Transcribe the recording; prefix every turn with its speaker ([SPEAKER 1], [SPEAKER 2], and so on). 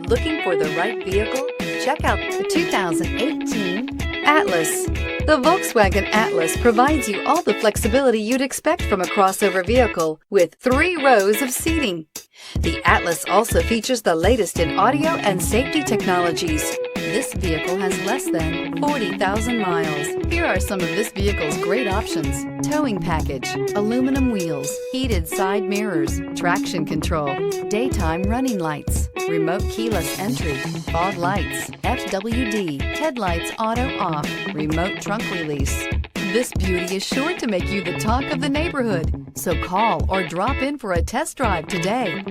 [SPEAKER 1] Looking for the right vehicle? Check out the 2018 Atlas. The Volkswagen Atlas provides you all the flexibility you'd expect from a crossover vehicle with 3 rows of seating. The Atlas also features the latest in audio and safety technologies. This vehicle has less than 40,000 miles. Here are some of this vehicle's great options: towing package, aluminum wheels, heated side mirrors, traction control, daytime running lights, remote keyless entry, fog lights, FWD, headlights auto off, remote trunk release. This beauty is sure to make you the talk of the neighborhood. So call or drop in for a test drive today.